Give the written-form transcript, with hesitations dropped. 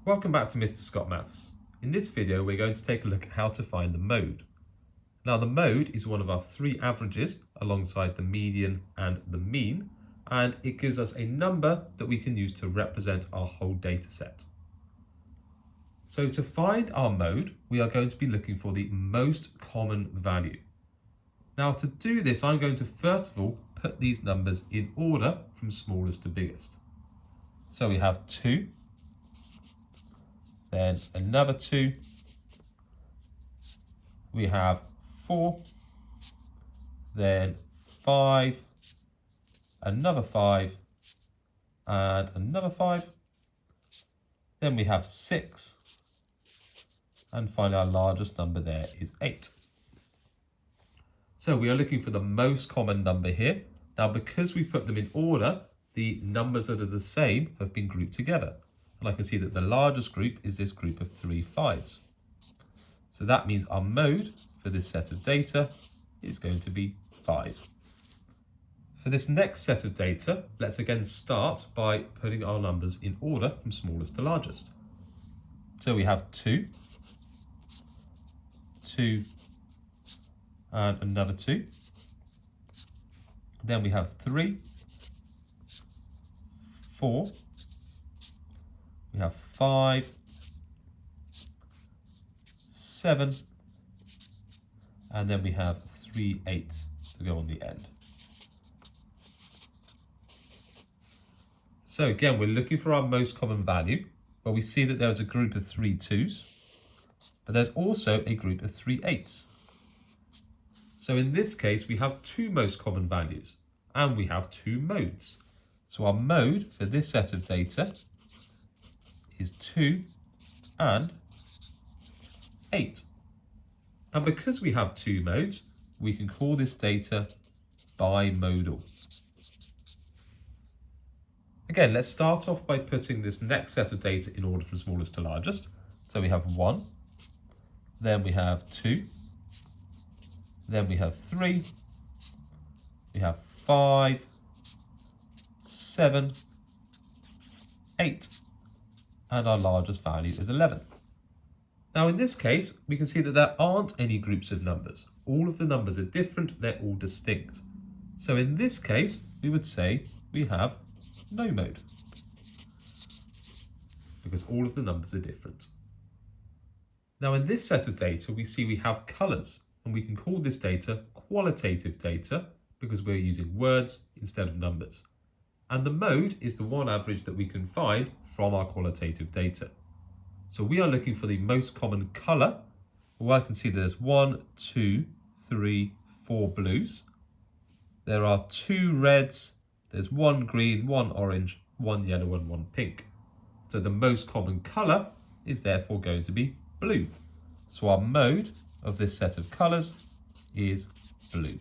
Welcome back to Mr. Scott Maths. In this video we're going to take a look at how to find the mode. Now the mode is one of our three averages alongside the median and the mean, and it gives us a number that we can use to represent our whole data set. So to find our mode we are going to be looking for the most common value. Now to do this I'm going to first of all put these numbers in order from smallest to biggest. So we have 2, then another 2, we have 4, then 5, another 5, and another 5, then we have 6, and finally our largest number there is 8. So we are looking for the most common number here. Now because we put them in order, the numbers that are the same have been grouped together. And I can see that the largest group is this group of 3 5s. So that means our mode for this set of data is going to be 5. For this next set of data, let's again start by putting our numbers in order from smallest to largest. So we have 2, 2, and another 2. Then we have 3, 4, we have 5, 7, and then we have 3 8s to go on the end. So again, we're looking for our most common value, but we see that there's a group of 3 2s, but there's also a group of 3 8s. So in this case, we have 2 most common values, and we have 2 modes. So our mode for this set of data is 2 and 8. And because we have 2 modes, we can call this data bimodal. Again, let's start off by putting this next set of data in order from smallest to largest. So we have 1, then we have 2, then we have 3, we have 5, 7, 8, and our largest value is 11. Now in this case, we can see that there aren't any groups of numbers. All of the numbers are different, they're all distinct. So in this case, we would say we have no mode, because all of the numbers are different. Now in this set of data, we see we have colours, and we can call this data qualitative data because we're using words instead of numbers. And the mode is the one average that we can find from our qualitative data. So we are looking for the most common colour. Well, I can see there's 1, 2, 3, 4 blues. There are 2 reds, there's 1 green, 1 orange, 1 yellow and 1 pink. So the most common colour is therefore going to be blue. So our mode of this set of colours is blue.